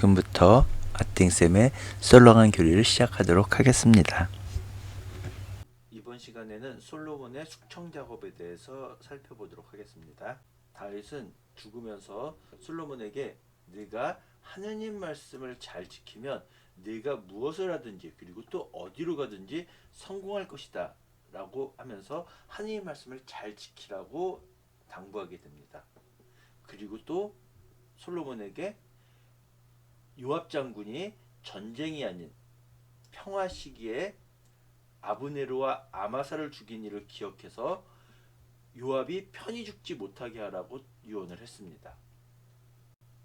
지금부터 아팅쌤의 썰렁한 교리를 시작하도록 하겠습니다. 이번 시간에는 솔로몬의 숙청 작업에 대해서 살펴보도록 하겠습니다. 다윗은 죽으면서 솔로몬에게 네가 하느님 말씀을 잘 지키면 네가 무엇을 하든지 그리고 또 어디로 가든지 성공할 것이다 라고 하면서 하느님 말씀을 잘 지키라고 당부하게 됩니다. 그리고 또 솔로몬에게 요압 장군이 전쟁이 아닌 평화 시기에 아브네르와 아마사를 죽인 일을 기억해서 요압이 편히 죽지 못하게 하라고 유언을 했습니다.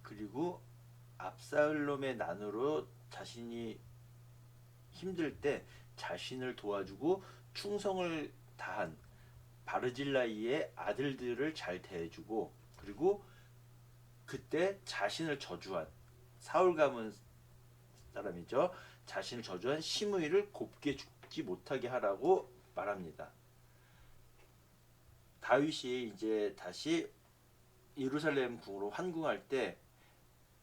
그리고 압살롬의 난으로 자신이 힘들 때 자신을 도와주고 충성을 다한 바르질라이의 아들들을 잘 대해주고, 그리고 그때 자신을 저주한 사울 가문 사람이죠. 자신을 저주한 시므이를 곱게 죽지 못하게 하라고 말합니다. 다윗이 이제 다시 예루살렘 궁으로 환궁할 때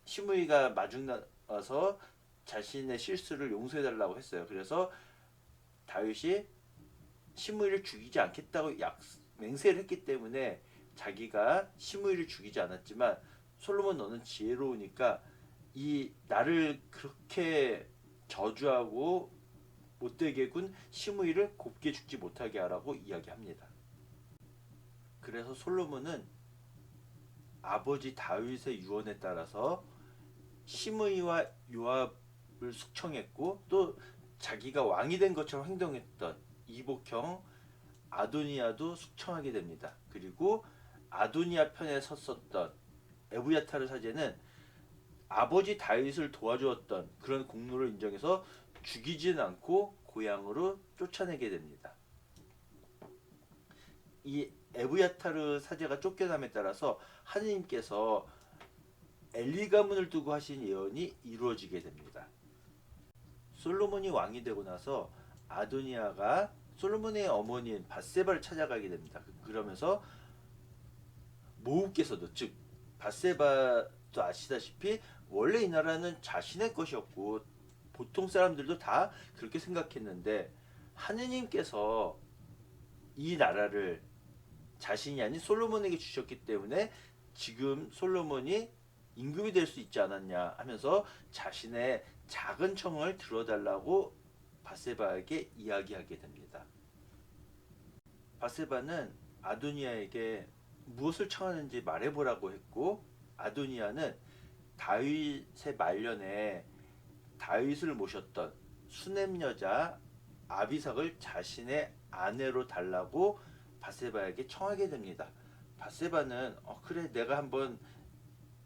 시므이가 마중 나와서 자신의 실수를 용서해달라고 했어요. 그래서 다윗이 시므이를 죽이지 않겠다고 맹세를 했기 때문에 자기가 시므이를 죽이지 않았지만, 솔로몬 너는 지혜로우니까 이 나를 그렇게 저주하고 못되게 군 시므이를 곱게 죽지 못하게 하라고 이야기합니다. 그래서 솔로몬은 아버지 다윗의 유언에 따라서 시므이와 요압을 숙청했고, 또 자기가 왕이 된 것처럼 행동했던 이복형 아도니아도 숙청하게 됩니다. 그리고 아도니아 편에 섰었던 에브야타르 사제는 아버지 다윗을 도와주었던 그런 공로를 인정해서 죽이지는 않고 고향으로 쫓아내게 됩니다. 이 에브야타르 사제가 쫓겨남에 따라서 하느님께서 엘리 가문을 두고 하신 예언이 이루어지게 됩니다. 솔로몬이 왕이 되고 나서 아도니아가 솔로몬의 어머니인 밧세바를 찾아가게 됩니다. 그러면서 모후께서도, 즉 밧세바도 아시다시피 원래 이 나라는 자신의 것이었고 보통 사람들도 다 그렇게 생각했는데, 하느님께서 이 나라를 자신이 아닌 솔로몬에게 주셨기 때문에 지금 솔로몬이 임금이 될 수 있지 않았냐 하면서 자신의 작은 청을 들어달라고 밧세바에게 이야기하게 됩니다. 밧세바는 아도니아에게 무엇을 청하는지 말해보라고 했고, 아도니아는 다윗의 말년에 다윗을 모셨던 수넴 여자 아비삭을 자신의 아내로 달라고 밧세바에게 청하게 됩니다. 밧세바는 그래, 내가 한번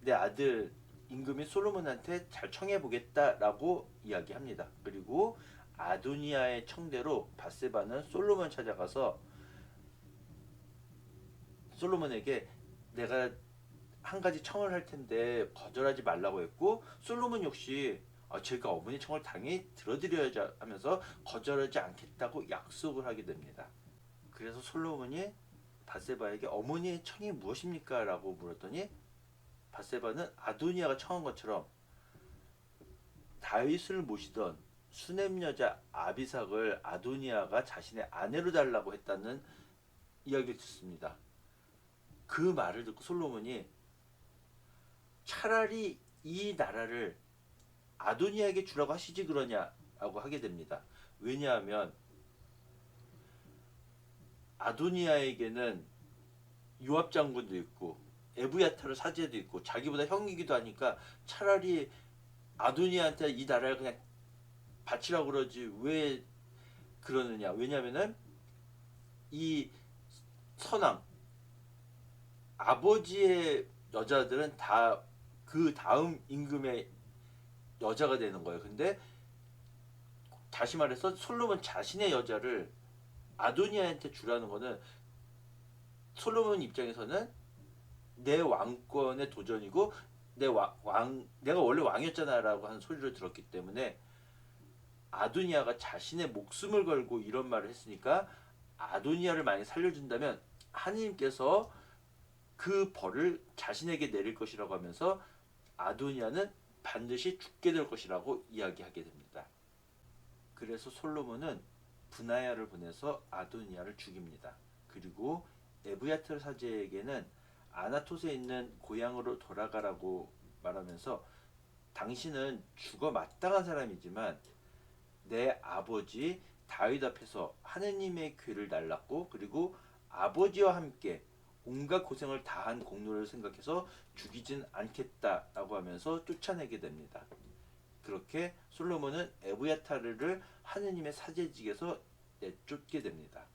내 아들 임금인 솔로몬한테 잘 청해보겠다라고 이야기합니다. 그리고 아도니아의 청대로 밧세바는 솔로몬 찾아가서 솔로몬에게 내가 한 가지 청을 할 텐데 거절하지 말라고 했고, 솔로몬 역시 제가 어머니 청을 당연히 들어드려야지 하면서 거절하지 않겠다고 약속을 하게 됩니다. 그래서 솔로몬이 밧세바에게 어머니의 청이 무엇입니까? 라고 물었더니 밧세바는 아도니아가 청한 것처럼 다윗을 모시던 수넴 여자 아비삭을 아도니아가 자신의 아내로 달라고 했다는 이야기를 듣습니다. 그 말을 듣고 솔로몬이 차라리 이 나라를 아도니아에게 주라고 하시지 그러냐라고 하게 됩니다. 왜냐하면 아도니아에게는 요압 장군도 있고 에브야타르 사제도 있고 자기보다 형이기도 하니까 차라리 아도니아한테 이 나라를 그냥 바치라고 그러지 왜 그러느냐. 왜냐하면은 이 선왕 아버지의 여자들은 다 그 다음 임금의 여자가 되는 거예요. 근데 다시 말해서 솔로몬 자신의 여자를 아도니아한테 주라는 거는 솔로몬 입장에서는 내 왕권의 도전이고 내가 원래 왕이었잖아라고 하는 소리를 들었기 때문에, 아도니아가 자신의 목숨을 걸고 이런 말을 했으니까 아도니아를 만약 살려준다면 하느님께서 그 벌을 자신에게 내릴 것이라고 하면서 아도니아는 반드시 죽게 될 것이라고 이야기하게 됩니다. 그래서 솔로몬은 브나야를 보내서 아도니아를 죽입니다. 그리고 에브야타 사제에게는 아나토스에 있는 고향으로 돌아가라고 말하면서 당신은 죽어 마땅한 사람이지만 내 아버지 다윗 앞에서 하느님의 괴를 날랐고 그리고 아버지와 함께 온갖 고생을 다한 공로를 생각해서 죽이진 않겠다라고 하면서 쫓아내게 됩니다. 그렇게 솔로몬은 에브야타르를 하느님의 사제직에서 내쫓게 됩니다.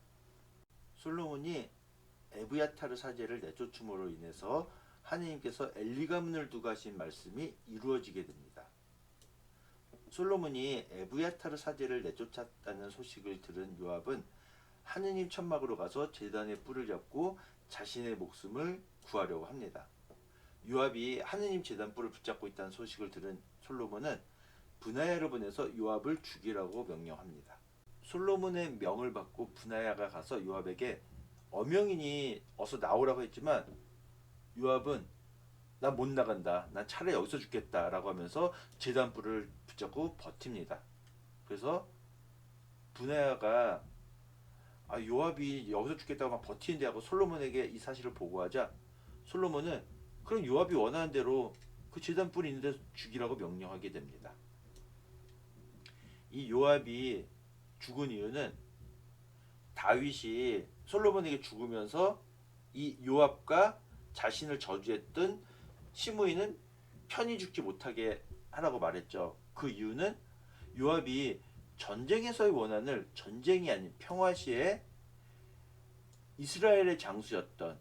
솔로몬이 에브야타르 사제를 내쫓음으로 인해서 하느님께서 엘리가문을 두고 하신 말씀이 이루어지게 됩니다. 솔로몬이 에브야타르 사제를 내쫓았다는 소식을 들은 요압은 하느님 천막으로 가서 제단의 뿔을 잡고 자신의 목숨을 구하려고 합니다. 요압이 하느님 제단 뿔을 붙잡고 있다는 소식을 들은 솔로몬은 브나야를 보내서 요압을 죽이라고 명령합니다. 솔로몬의 명을 받고 브나야가 가서 요압에게 어명이니 어서 나오라고 했지만 요압은 난 못 나간다. 난 차라리 여기서 죽겠다. 라고 하면서 제단불을 붙잡고 버팁니다. 그래서 브나야가 요압이 여기서 죽겠다고 막 버티는데 하고 솔로몬에게 이 사실을 보고하자 솔로몬은 그럼 요압이 원하는 대로 그 제단불이 있는 데서 죽이라고 명령하게 됩니다. 이 요압이 죽은 이유는 다윗이 솔로몬에게 죽으면서 이 요압과 자신을 저주했던 시므이는 편히 죽지 못하게 하라고 말했죠. 그 이유는 요압이 전쟁에서의 원한을 전쟁이 아닌 평화시에 이스라엘의 장수였던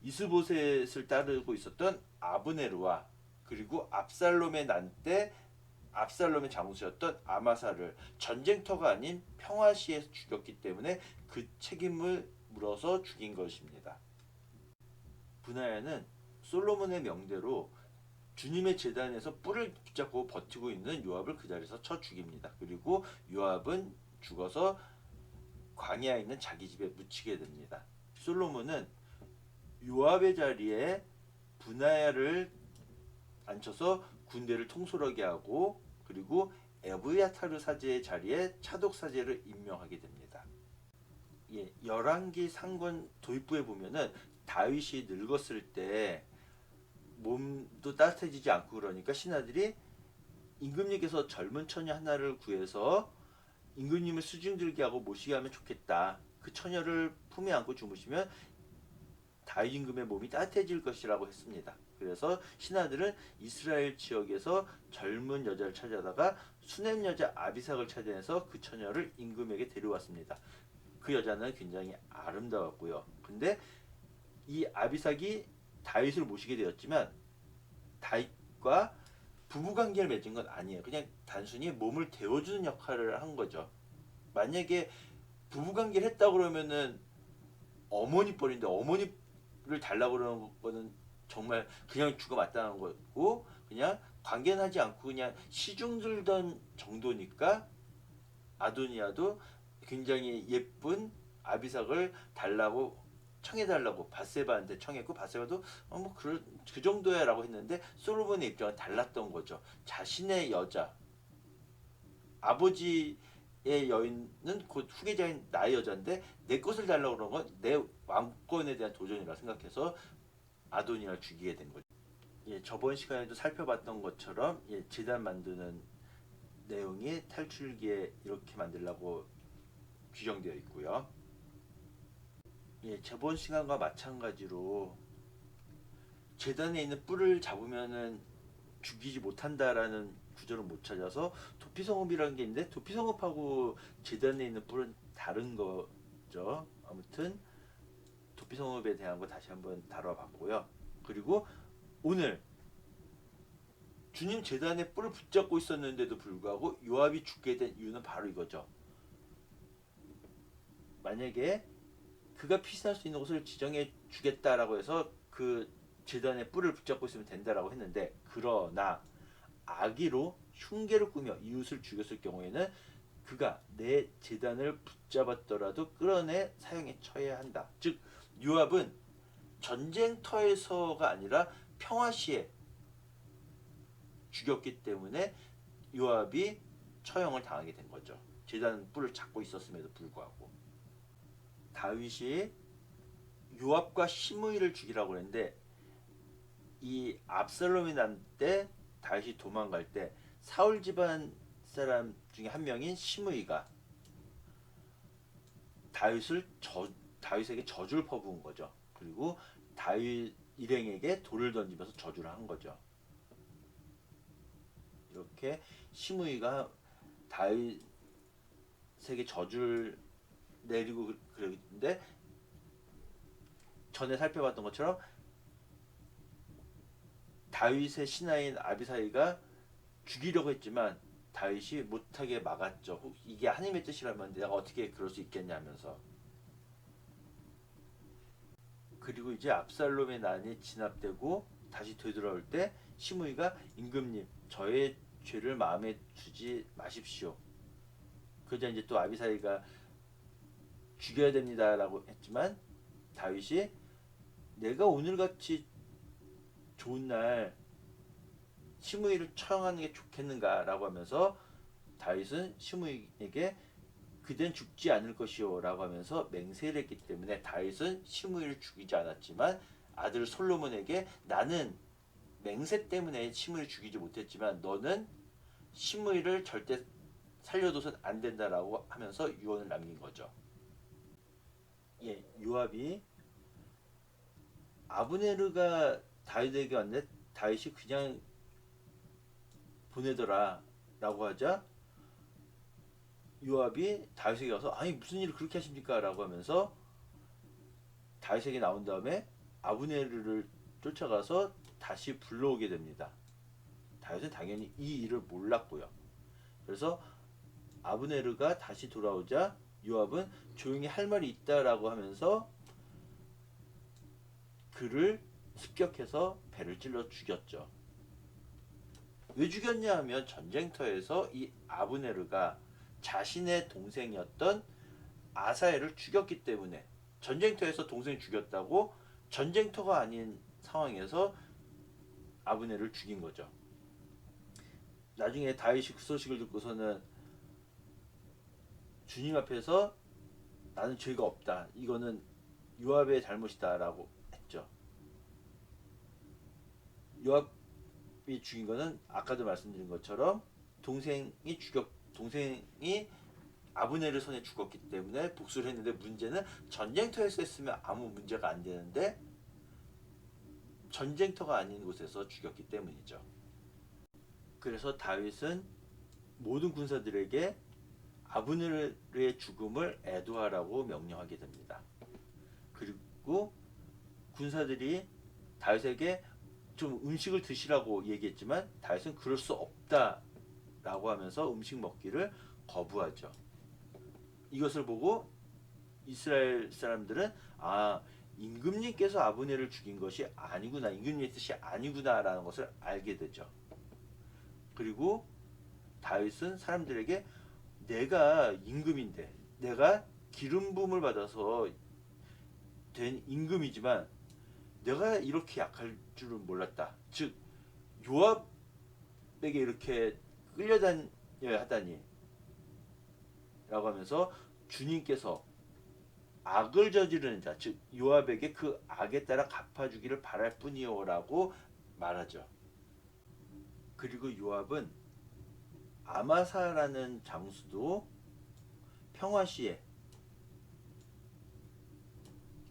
이스보셋을 따르고 있었던 아브네르와 그리고 압살롬의 난 때 압살롬의 장수였던 아마사를 전쟁터가 아닌 평화시에서 죽였기 때문에 그 책임을 물어서 죽인 것입니다. 브나야는 솔로몬의 명대로 주님의 제단에서 뿔을 붙잡고 버티고 있는 요압을 그 자리에서 쳐 죽입니다. 그리고 요압은 죽어서 광야에 있는 자기 집에 묻히게 됩니다. 솔로몬은 요압의 자리에 브나야를 앉혀서 군대를 통솔하게 하고 그리고 에브야타르 사제의 자리에 차독 사제를 임명하게 됩니다. 열왕기 상권 도입부에 보면은 다윗이 늙었을 때 몸도 따뜻해지지 않고 그러니까 신하들이 임금님께서 젊은 처녀 하나를 구해서 임금님을 수중 들게 하고 모시게 하면 좋겠다. 그 처녀를 품에 안고 주무시면 다윗 임금의 몸이 따뜻해질 것이라고 했습니다. 그래서 신하들은 이스라엘 지역에서 젊은 여자를 찾아다가 수냄 여자 아비삭을 찾아내서 그 처녀를 임금에게 데려왔습니다. 그 여자는 굉장히 아름다웠고요. 근데 이 아비삭이 다윗을 모시게 되었지만 다윗과 부부관계를 맺은 건 아니에요. 그냥 단순히 몸을 데워주는 역할을 한 거죠. 만약에 부부관계를 했다 그러면은 어머니 뻘인데 어머니를 달라고 그러는 거는 정말 그냥 죽어 마땅한 거고 그냥 관계는 하지 않고 그냥 시중 들던 정도니까 아도니아도 굉장히 예쁜 아비삭을 달라고 청해달라고 바세바한테 청했고 바세바도 그 정도야 라고 했는데 솔로몬의 입장은 달랐던 거죠. 자신의 여자 아버지의 여인은 곧 후계자인 나의 여자인데 내 것을 달라고 그런 건 내 왕권에 대한 도전이라 생각해서 아도니아를 죽이게 된 거죠. 저번 시간에도 살펴봤던 것처럼 제단 만드는 내용이 탈출기에 이렇게 만들라고 규정되어 있고요. 저번 시간과 마찬가지로 제단에 있는 뿔을 잡으면은 죽이지 못한다라는 구절을 못 찾아서 도피성읍이라는 게 있는데 도피성읍하고 제단에 있는 뿔은 다른 거죠. 아무튼 도피성읍에 대한 거 다시 한번 다뤄봤고요. 그리고 오늘 주님 제단에 뿔을 붙잡고 있었는데도 불구하고 요압이 죽게 된 이유는 바로 이거죠. 만약에 그가 피신할 수 있는 곳을 지정해 주겠다라고 해서 그 제단에 뿔을 붙잡고 있으면 된다라고 했는데 그러나 악의로 흉계를 꾸며 이웃을 죽였을 경우에는 그가 내 제단을 붙잡았더라도 끌어내 사형에 처해야 한다. 즉 요압은 전쟁터에서가 아니라 평화시에 죽였기 때문에 요압이 처형을 당하게 된 거죠. 제단 뿔을 잡고 있었음에도 불구하고. 다윗이 요압과 시므이를 죽이라고 했는데 이 압살롬이 난 때 다윗이 도망갈 때 사울 집안 사람 중에 한 명인 시므이가 다윗에게 저주를 퍼부은 거죠. 그리고 다윗 일행에게 돌을 던지면서 저주를 한 거죠. 이렇게 시므이가 다윗에게 저주를 내리고 그러는데 전에 살펴봤던 것처럼 다윗의 신하인 아비사이가 죽이려고 했지만 다윗이 못하게 막았죠. 이게 하나님의 뜻이라면 내가 어떻게 그럴 수 있겠냐면서. 그리고 이제 압살롬의 난이 진압되고 다시 되돌아올 때 시므이가 임금님 저의 죄를 마음에 두지 마십시오. 그러자 이제 또 아비사이가 죽여야 됩니다라고 했지만 다윗이 내가 오늘같이 좋은 날 시므이를 처형하는 게 좋겠는가라고 하면서 다윗은 시므이에게 그댄 죽지 않을 것이요 라고 하면서 맹세를 했기 때문에 다윗은 시므이를 죽이지 않았지만 아들 솔로몬에게 나는 맹세 때문에 시므이를 죽이지 못했지만 너는 시므이를 절대 살려둬선 안 된다라고 하면서 유언을 남긴 거죠. 예, 요압이 아브네르가 다윗에게 왔는데 다윗이 그냥 보내더라 라고 하자 요압이 다윗에게 와서 아니 무슨 일을 그렇게 하십니까 라고 하면서 다윗에게 나온 다음에 아브네르를 쫓아가서 다시 불러오게 됩니다. 다윗은 당연히 이 일을 몰랐고요. 그래서 아브네르가 다시 돌아오자 요압은 조용히 할 말이 있다라고 하면서 그를 습격해서 배를 찔러 죽였죠. 왜 죽였냐 하면 전쟁터에서 이 아브네르가 자신의 동생이었던 아사엘을 죽였기 때문에 전쟁터에서 동생 죽였다고 전쟁터가 아닌 상황에서 아브네르를 죽인 거죠. 나중에 다윗이 그 소식을 듣고서는 주님 앞에서 나는 죄가 없다. 이거는 요압의 잘못이다라고 했죠. 요압이 죽인 거는 아까도 말씀드린 것처럼 동생이 아브네르 손에 죽었기 때문에 복수를 했는데 문제는 전쟁터에서 했으면 아무 문제가 안 되는데 전쟁터가 아닌 곳에서 죽였기 때문이죠. 그래서 다윗은 모든 군사들에게 아브네르의 죽음을 애도하라고 명령하게 됩니다. 그리고 군사들이 다윗에게 좀 음식을 드시라고 얘기했지만 다윗은 그럴 수 없다라고 하면서 음식 먹기를 거부하죠. 이것을 보고 이스라엘 사람들은 임금님께서 아브네를 죽인 것이 아니구나, 임금님의 뜻이 아니구나라는 것을 알게 되죠. 그리고 다윗은 사람들에게 내가 임금인데 내가 기름 부음을 받아서 된 임금이지만 내가 이렇게 약할 줄은 몰랐다. 즉 요압에게 이렇게 끌려다녀야 하다니 라고 하면서 주님께서 악을 저지르는 자, 즉 요압에게 그 악에 따라 갚아주기를 바랄 뿐이요 라고 말하죠. 그리고 요압은 아마사라는 장수도 평화시에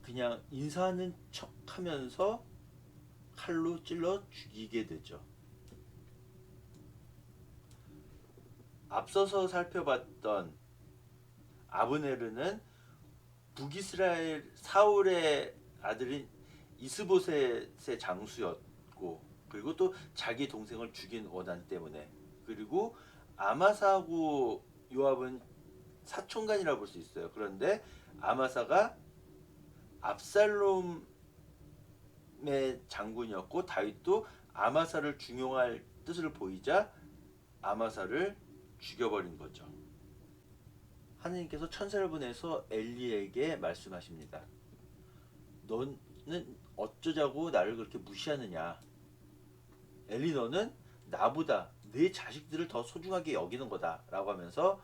그냥 인사하는 척하면서 칼로 찔러 죽이게 되죠. 앞서서 살펴봤던 아브네르는 북이스라엘 사울의 아들인 이스보셋의 장수였고 그리고 또 자기 동생을 죽인 원한 때문에 그리고 아마사하고 요압은 사촌간이라고 볼 수 있어요. 그런데 아마사가 압살롬의 장군이었고 다윗도 아마사를 중용할 뜻을 보이자 아마사를 죽여버린 거죠. 하느님께서 천사를 보내서 엘리에게 말씀하십니다. 너는 어쩌자고 나를 그렇게 무시하느냐. 엘리 너는 나보다 내 자식들을 더 소중하게 여기는 거다라고 하면서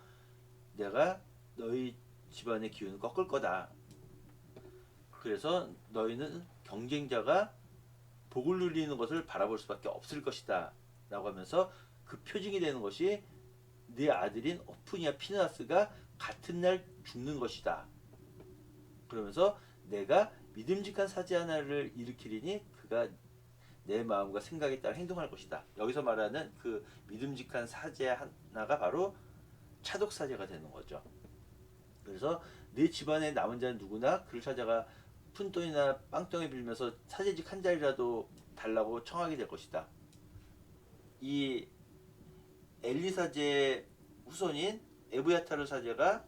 내가 너희 집안의 기운을 꺾을 거다. 그래서 너희는 경쟁자가 복을 누리는 것을 바라볼 수밖에 없을 것이다 라고 하면서 그 표징이 되는 것이 네 아들인 오프니아 피느하스가 같은 날 죽는 것이다. 그러면서 내가 믿음직한 사제 하나를 일으키리니 그가 내 마음과 생각에 따라 행동할 것이다. 여기서 말하는 그 믿음직한 사제 하나가 바로 차독 사제가 되는 거죠. 그래서 네 집안에 남은 자는 누구나 그를 찾아가 푼돈이나 빵덩이 빌면서 사제직 한 자리라도 달라고 청하게 될 것이다. 이 엘리 사제의 후손인 에브야타르 사제가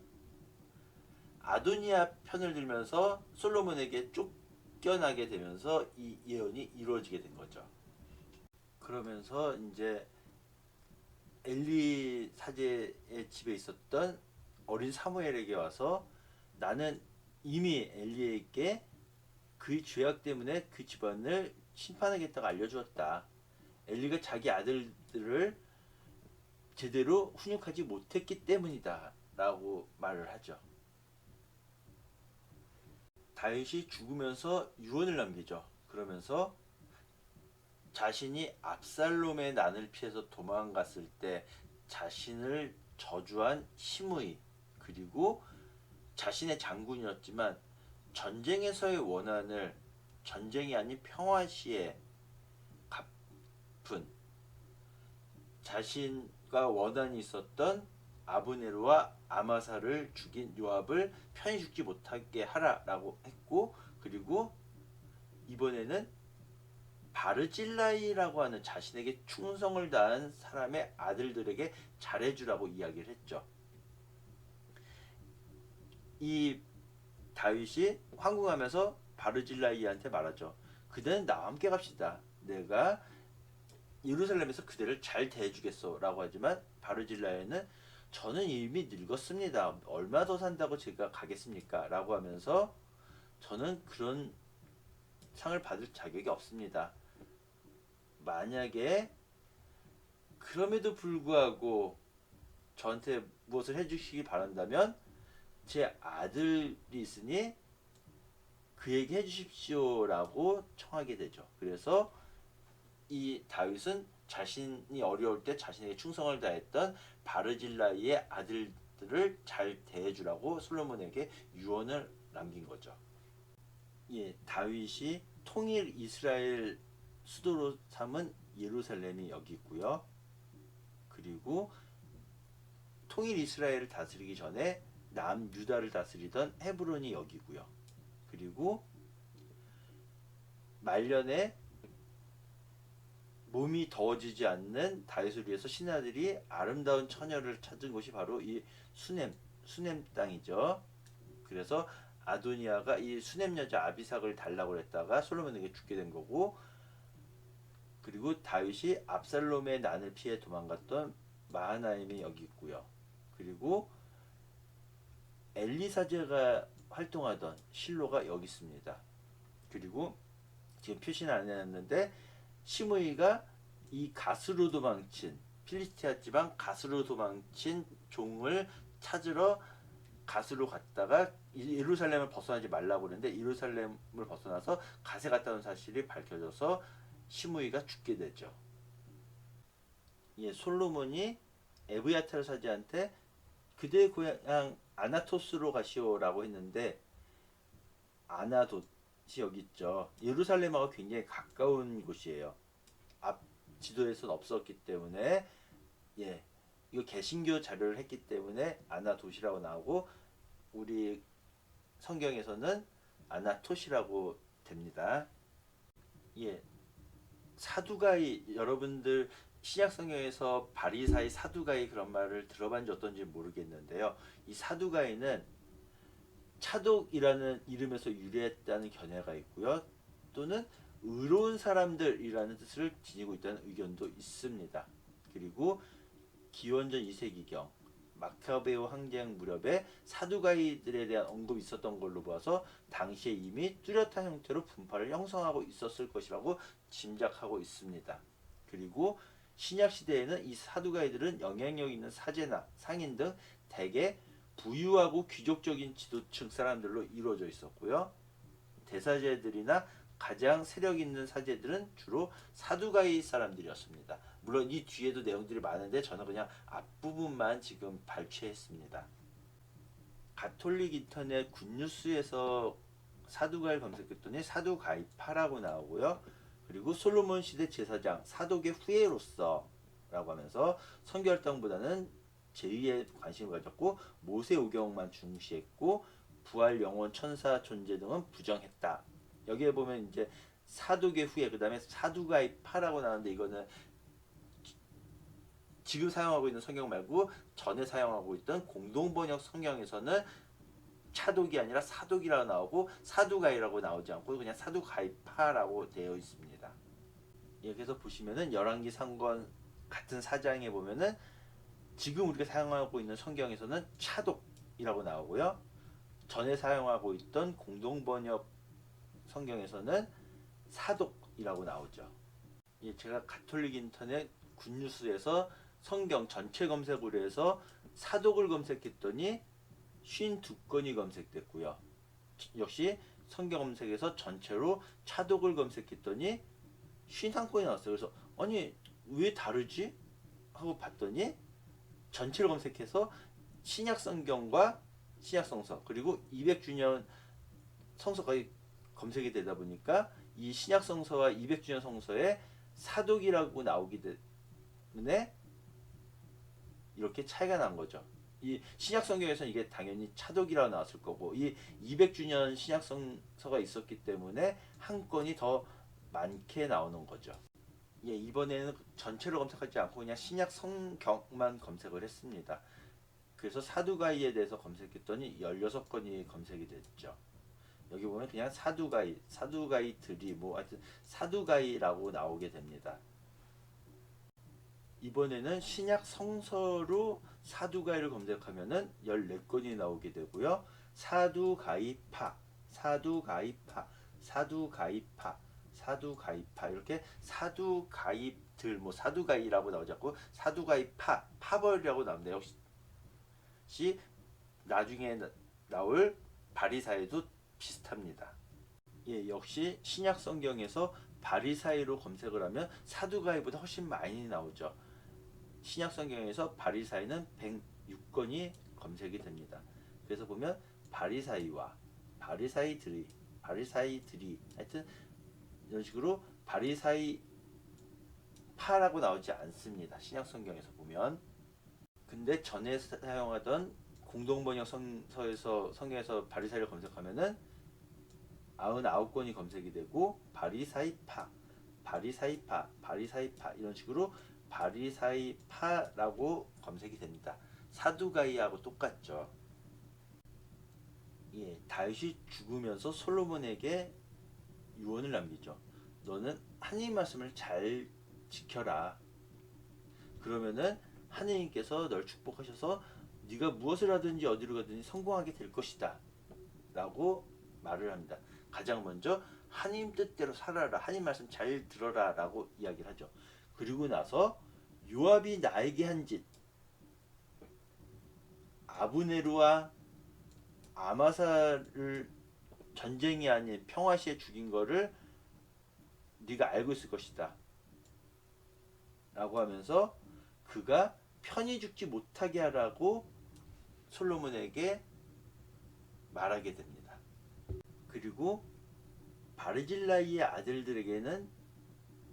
아도니아 편을 들면서 솔로몬에게 쫓겨나게 되면서 이 예언이 이루어지게 된 거죠. 그러면서 이제 엘리 사제의 집에 있었던 어린 사무엘에게 와서 나는 이미 엘리에게 그의 죄악 때문에 그 집안을 심판하겠다고 알려주었다. 엘리가 자기 아들들을 제대로 훈육하지 못했기 때문이다 라고 말을 하죠. 다윗이 죽으면서 유언을 남기죠. 그러면서 자신이 압살롬의 난을 피해서 도망갔을 때 자신을 저주한 시므이, 그리고 자신의 장군이었지만 전쟁에서의 원한을 전쟁이 아닌 평화 시에 갚은, 자신과 원한이 있었던 아브네르와 아마사를 죽인 요압을 편히 죽지 못하게 하라라고 했고, 그리고 이번에는 바르질라이라고 하는 자신에게 충성을 다한 사람의 아들들에게 잘해주라고 이야기를 했죠. 이 다윗이 황궁하면서 바르질라이한테 말하죠. 그대는 나와 함께 갑시다. 내가 예루살렘에서 그대를 잘 대해주겠소 라고 하지만 바르질라이는 저는 이미 늙었습니다. 얼마 더 산다고 제가 가겠습니까? 라고 하면서 저는 그런 상을 받을 자격이 없습니다. 만약에 그럼에도 불구하고 저한테 무엇을 해주시기 바란다면 제 아들이 있으니 그에게 해주십시오 라고 청하게 되죠. 그래서 이 다윗은 자신이 어려울 때 자신에게 충성을 다했던 바르질라이의 아들들을 잘 대해주라고 솔로몬에게 유언을 남긴 거죠. 예, 다윗이 통일 이스라엘 수도로 삼은 예루살렘이 여기 있고요. 그리고 통일 이스라엘을 다스리기 전에 남유다를 다스리던 헤브론이 여기고요. 그리고 말년에 몸이 더워지지 않는 다윗을 위해서 신하들이 아름다운 처녀를 찾은 곳이 바로 이 수넴 땅이죠. 그래서 아도니아가 이 수넴 여자 아비삭을 달라고 했다가 솔로몬에게 죽게 된 거고, 그리고 다윗이 압살롬의 난을 피해 도망갔던 마하나임이 여기 있고요. 그리고 엘리사제가 활동하던 실로가 여기 있습니다. 그리고 지금 표시는 안 해놨는데 시므이가 이 가스로 도망친 필리스티아 지방 가스로 도망친 종을 찾으러 가스로 갔다가 예루살렘을 벗어나지 말라고 그랬는데 예루살렘을 벗어나서 갓에 갔다 온 사실이 밝혀져서 시므이가 죽게 되죠. 예, 솔로몬이 에브야타르 사제한테 그대의 고향 아나토스로 가시오라고 했는데 아나돗이 여기 있죠. 예루살렘하고 굉장히 가까운 곳이에요. 앞 지도에서는 없었기 때문에, 예, 이거 개신교 자료를 했기 때문에 아나돗이라고 나오고 우리 성경에서는 아나토시라고 됩니다. 예, 사두가이, 여러분들 신약 성경에서 바리사이 사두가이 그런 말을 들어봤는지 어떤지 모르겠는데요. 이 사두가이는 차독이라는 이름에서 유래했다는 견해가 있고요. 또는 의로운 사람들이라는 뜻을 지니고 있다는 의견도 있습니다. 그리고 기원전 2세기경 마카베오 항쟁 무렵에 사두가이들에 대한 언급이 있었던 걸로 봐서 당시에 이미 뚜렷한 형태로 분파를 형성하고 있었을 것이라고 짐작하고 있습니다. 그리고 신약 시대에는 이 사두가이들은 영향력 있는 사제나 상인 등 대개 부유하고 귀족적인 지도층 사람들로 이루어져 있었고요. 대사제들이나 가장 세력 있는 사제들은 주로 사두가이 사람들이었습니다. 물론 이 뒤에도 내용들이 많은데 저는 그냥 앞부분만 지금 발췌했습니다. 가톨릭 인터넷 굿뉴스에서 사두가이를 검색했더니 사두가이파라고 나오고요. 그리고 솔로몬 시대 제사장 사독의 후예로서 라고 하면서 성결당보다는 제2에 관심을 가졌고 모세 오경만 중시했고 부활 영원 천사 존재 등은 부정했다. 여기에 보면 이제 사독의 후예 그 다음에 사두가이파라고 나오는데 이거는 지금 사용하고 있는 성경 말고 전에 사용하고 있던 공동번역 성경에서는 차독이 아니라 사독이라고 나오고 사두가이라고 나오지 않고 그냥 사두가이파라고 되어 있습니다. 여기서 보시면은 열왕기 상권 같은 사장에 보면은 지금 우리가 사용하고 있는 성경에서는 차독이라고 나오고요. 전에 사용하고 있던 공동번역 성경에서는 사독이라고 나오죠. 제가 가톨릭 인터넷 굿뉴스에서 성경 전체 검색으로 해서 사독을 검색했더니 52건이 검색됐고요. 역시 성경 검색에서 전체로 차독을 검색했더니 51건이 나왔어요. 그래서 아니 왜 다르지? 하고 봤더니 전체를 검색해서 신약 성경과 신약 성서 그리고 200주년 성서까지 검색이 되다 보니까 이 신약 성서와 200주년 성서에 사독이라고 나오기 때문에 이렇게 차이가 난 거죠. 이 신약 성경에서는 이게 당연히 차독이라고 나왔을 거고 이 200주년 신약 성서가 있었기 때문에 한 건이 더 많게 나오는 거죠. 이번에는 전체를 검색하지 않고 그냥 신약 성경만 검색을 했습니다. 그래서 사두가이에 대해서 검색했더니 16건이 검색이 됐죠. 여기 보면 그냥 사두가이들이 뭐 하여튼 사두가이라고 나오게 됩니다. 이번에는 신약 성서로 사두가이를 검색하면은 14건이 나오게 되고요. 사두가이파, 사두가이파, 사두가이파, 사두가이파 이렇게 사두가이들 뭐 사두가이라고 나오지 않고 사두가이파, 파벌이라고 나옵니다. 역시 나중에 나올 바리사이도 비슷합니다. 역시 신약 성경에서 바리사이로 검색을 하면 사두가이보다 훨씬 많이 나오죠. 신약 성경에서 바리사이는 106건이 검색이 됩니다. 그래서 보면 바리사이와 바리사이들이 하여튼 이런 식으로 바리사이파라고 나오지 않습니다. 신약 성경에서 보면. 근데 전에 사용하던 공동번역 성경에서 바리사이를 검색하면은 99건이 검색이 되고 바리사이파 이런 식으로 바리사이파라고 검색이 됩니다. 사두가이하고 똑같죠. 다윗이 죽으면서 솔로몬에게 유언을 남기죠. 너는 하나님 말씀을 잘 지켜라. 그러면은 하나님께서 널 축복하셔서 네가 무엇을 하든지 어디로 가든지 성공하게 될 것이다. 라고 말을 합니다. 가장 먼저 하나님 뜻대로 살아라. 하나님 말씀 잘 들어라. 라고 이야기를 하죠. 그리고 나서 요압이 나에게 한 짓, 아브네르와 아마사를 전쟁이 아닌 평화시에 죽인 거를 네가 알고 있을 것이다. 라고 하면서 그가 편히 죽지 못하게 하라고 솔로몬에게 말하게 됩니다. 그리고 바르질라이의 아들들에게는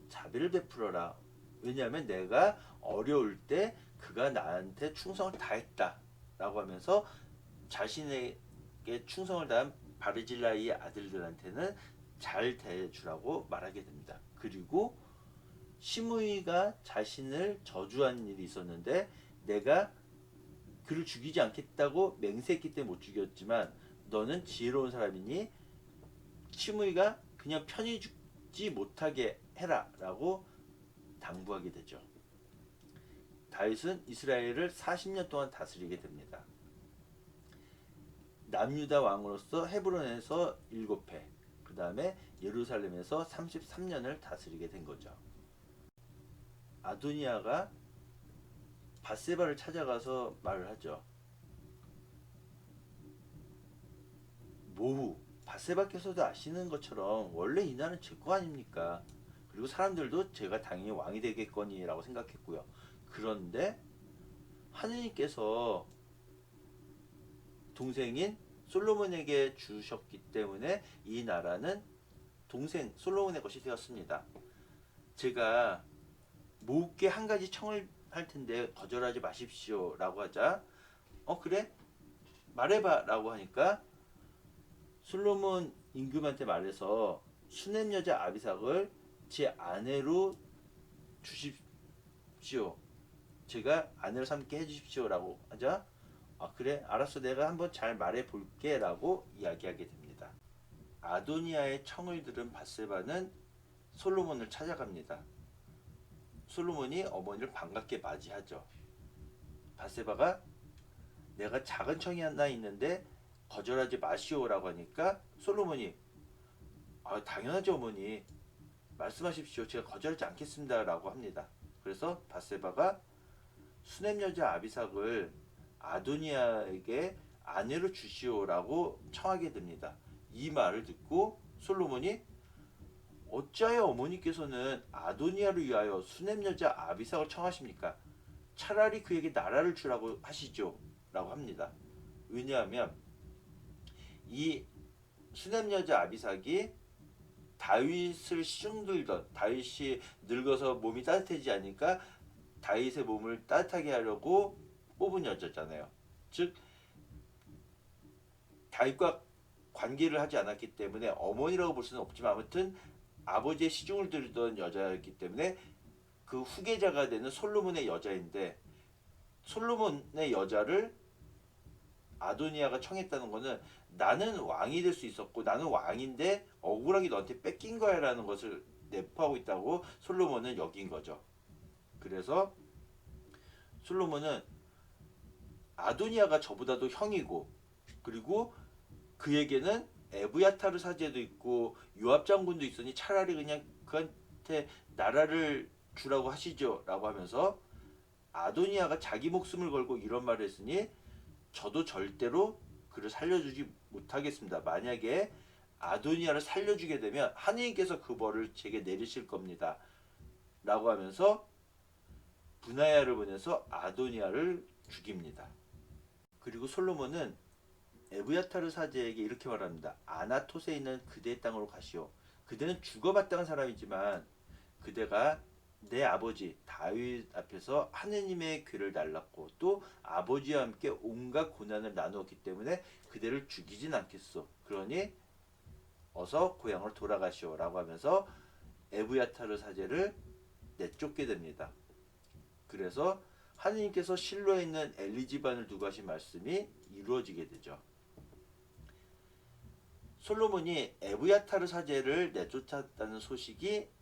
자비를 베풀어라. 왜냐하면 내가 어려울 때 그가 나한테 충성을 다했다. 라고 하면서 자신에게 충성을 다한 바르질라이의 아들들한테는 잘 대해주라고 말하게 됩니다. 그리고 시므이가 자신을 저주한 일이 있었는데 내가 그를 죽이지 않겠다고 맹세했기 때문에 못 죽였지만 너는 지혜로운 사람이니 시므이가 그냥 편히 죽지 못하게 해라 라고 당부하게 되죠. 다윗은 이스라엘을 40년 동안 다스리게 됩니다. 남유다 왕으로서 헤브론에서 7회, 그 다음에 예루살렘에서 33년을 다스리게 된 거죠. 아도니아가 밧세바를 찾아가서 말을 하죠. 모후, 밧세바께서도 아시는 것처럼 원래 이 나라는 제 거 아닙니까? 그리고 사람들도 제가 당연히 왕이 되겠거니라고 생각했고요. 그런데 하느님께서 동생인 솔로몬에게 주셨기 때문에 이 나라는 동생 솔로몬의 것이 되었습니다. 제가 모우께 한 가지 청을 할 텐데 거절하지 마십시오 라고 하자, 그래? 말해봐 라고 하니까 솔로몬 임금한테 말해서 수넴 여자 아비삭을 제 아내로 주십시오. 제가 아내로 삼게 해주십시오 라고 하자, 그래 알았어, 내가 한번 잘 말해 볼게 라고 이야기하게 됩니다. 아도니아의 청을 들은 밧세바는 솔로몬을 찾아갑니다. 솔로몬이 어머니를 반갑게 맞이하죠. 밧세바가 내가 작은 청이 하나 있는데 거절하지 마시오라고 하니까 솔로몬이 당연하죠 어머니, 말씀하십시오, 제가 거절하지 않겠습니다 라고 합니다. 그래서 밧세바가 수넴 여자 아비삭을 아도니아에게 아내로 주시오라고 청하게 됩니다. 이 말을 듣고 솔로몬이 어찌하여 어머니께서는 아도니아를 위하여 수넴 여자 아비삭을 청하십니까? 차라리 그에게 나라를 주라고 하시죠 라고 합니다. 왜냐하면 이 수넴 여자 아비삭이 다윗을 시중들던, 다윗이 늙어서 몸이 따뜻해지지 않으니까 다윗의 몸을 따뜻하게 하려고 뽑은 여자잖아요. 즉 다윗과 관계를 하지 않았기 때문에 어머니라고 볼 수는 없지만 아무튼 아버지의 시중을 들던 여자였기 때문에 그 후계자가 되는 솔로몬의 여자인데, 솔로몬의 여자를 아도니아가 청했다는 거는 나는 왕이 될 수 있었고 나는 왕인데 억울하게 너한테 뺏긴 거야 라는 것을 내포하고 있다고 솔로몬은 여긴 거죠. 그래서 솔로몬은 아도니아가 저보다도 형이고, 그리고 그에게는 에브야타르 사제도 있고 요압 장군도 있으니 차라리 그냥 그한테 나라를 주라고 하시죠 라고 하면서, 아도니아가 자기 목숨을 걸고 이런 말을 했으니 저도 절대로 그를 살려주지 못하겠습니다. 만약에 아도니아를 살려주게 되면 하느님께서 그 벌을 제게 내리실 겁니다 라고 하면서 분하야를 보내서 아도니아를 죽입니다. 그리고 솔로몬은 에브야타르 사제에게 이렇게 말합니다. 아나토에 있는 그대의 땅으로 가시오. 그대는 죽어마땅한 사람이지만 그대가 내 아버지 다윗 앞에서 하느님의 괴를 날랐고 또 아버지와 함께 온갖 고난을 나누었기 때문에 그대를 죽이진 않겠소. 그러니 어서 고향으로 돌아가시오 라고 하면서 에브야타르 사제를 내쫓게 됩니다. 그래서 하느님께서 실로에 있는 엘리 집안을 두고 하신 말씀이 이루어지게 되죠. 솔로몬이 에브야타르 사제를 내쫓았다는 소식이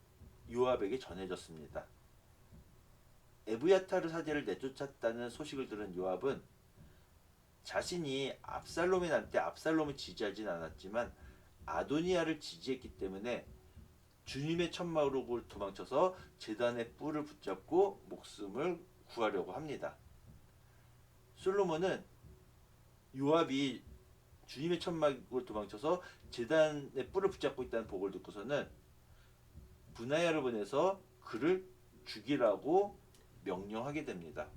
요압에게 전해졌습니다. 에브야타르 사제를 내쫓았다는 소식을 들은 요압은 자신이 압살롬의 난 때 압살롬을 지지하진 않았지만 아도니아를 지지했기 때문에 주님의 천막으로 도망쳐서 제단의 뿔을 붙잡고 목숨을 구하려고 합니다. 솔로몬은 요압이 주님의 천막으로 도망쳐서 제단의 뿔을 붙잡고 있다는 보고를 듣고서는 분하야를 보내서 그를 죽이라고 명령하게 됩니다.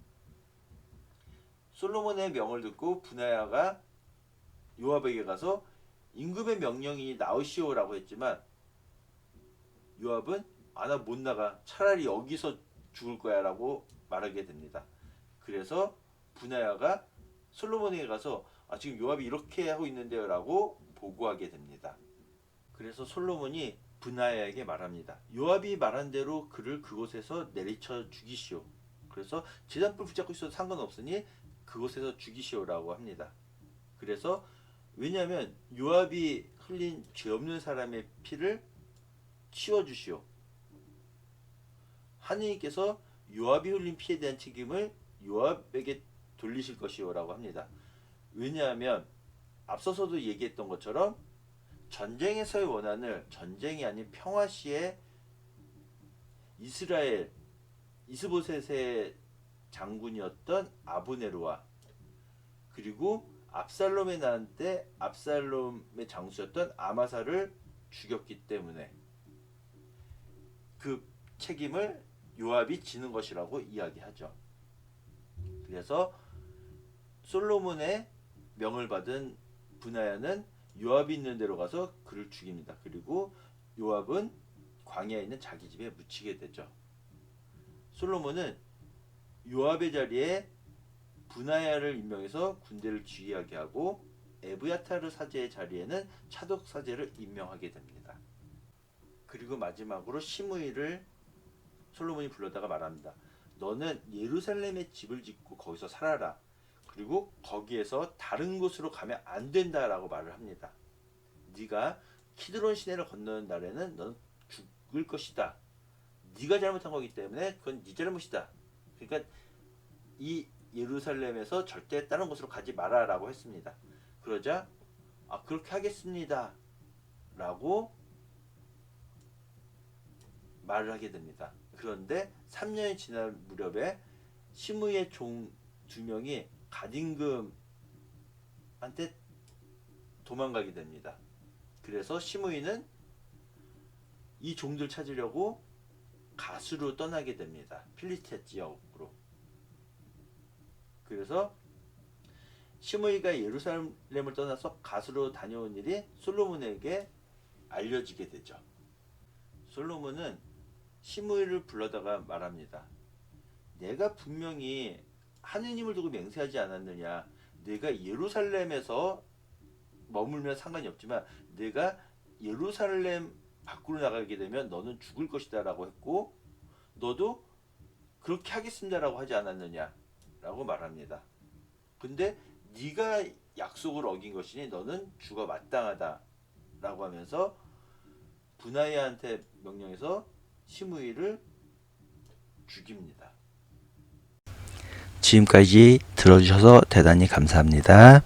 솔로몬의 명을 듣고 분하야가 요압에게 가서 임금의 명령이 나오시오라고 했지만 요압은 나 못 나가, 차라리 여기서 죽을 거야 라고 말하게 됩니다. 그래서 분하야가 솔로몬에게 가서 지금 요압이 이렇게 하고 있는데요 라고 보고하게 됩니다. 그래서 솔로몬이 분하야에게 말합니다. 요압이 말한 대로 그를 그곳에서 내리쳐 죽이시오. 그래서 제단불 붙잡고 있어도 상관없으니 그곳에서 죽이시오라고 합니다. 그래서 왜냐하면 요압이 흘린 죄 없는 사람의 피를 치워주시오. 하느님께서 요압이 흘린 피에 대한 책임을 요압에게 돌리실 것이오라고 합니다. 왜냐하면 앞서서도 얘기했던 것처럼 전쟁에서의 원한을 전쟁이 아닌 평화 시에 이스라엘 이스보셋의 장군이었던 아브네르와 그리고 압살롬의 난 때 압살롬의 장수였던 아마사를 죽였기 때문에 그 책임을 요압이 지는 것이라고 이야기하죠. 그래서 솔로몬의 명을 받은 브나야는 요압이 있는 데로 가서 그를 죽입니다. 그리고 요압은 광야에 있는 자기 집에 묻히게 되죠. 솔로몬은 요압의 자리에 브나야를 임명해서 군대를 지휘하게 하고 에브야타르 사제의 자리에는 차독 사제를 임명하게 됩니다. 그리고 마지막으로 시므이를 솔로몬이 불러다가 말합니다. 너는 예루살렘에 집을 짓고 거기서 살아라. 그리고 거기에서 다른 곳으로 가면 안 된다라고 말을 합니다. 네가 키드론 시내를 건너는 날에는 넌 죽을 것이다. 네가 잘못한 거기 때문에 그건 네 잘못이다. 그러니까 이 예루살렘에서 절대 다른 곳으로 가지 마라라고 했습니다. 그러자 그렇게 하겠습니다. 라고 말을 하게 됩니다. 그런데 3년이 지난 무렵에 시므이의 종 2명이 갓임금한테 도망가게 됩니다. 그래서 시므이는 이 종들 찾으려고 가스로 떠나게 됩니다. 필리스티아 지역으로. 그래서 시므이가 예루살렘을 떠나서 가스로 다녀온 일이 솔로몬에게 알려지게 되죠. 솔로몬은 시므이를 불러다가 말합니다. 내가 분명히 하느님을 두고 맹세하지 않았느냐. 내가 예루살렘에서 머물면 상관이 없지만 내가 예루살렘 밖으로 나가게 되면 너는 죽을 것이다 라고 했고 너도 그렇게 하겠습니다 라고 하지 않았느냐 라고 말합니다. 근데 네가 약속을 어긴 것이니 너는 죽어 마땅하다 라고 하면서 브나야한테 명령해서 시므이를 죽입니다. 지금까지 들어주셔서 대단히 감사합니다.